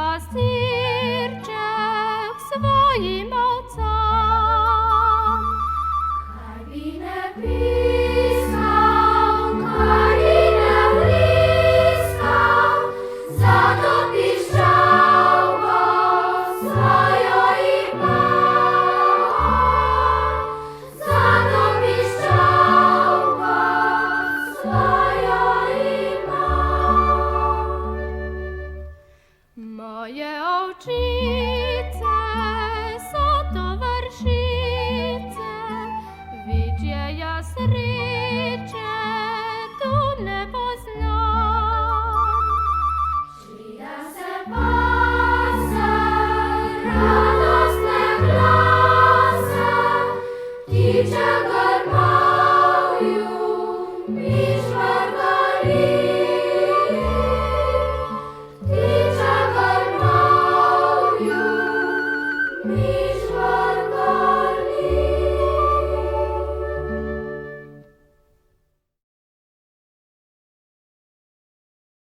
pastirczek swoim owcom. Karabinę piskał, karinę bliskał, za to piszczał go swoją i pan. Za to piszczał go swoją i pan. Moje oczy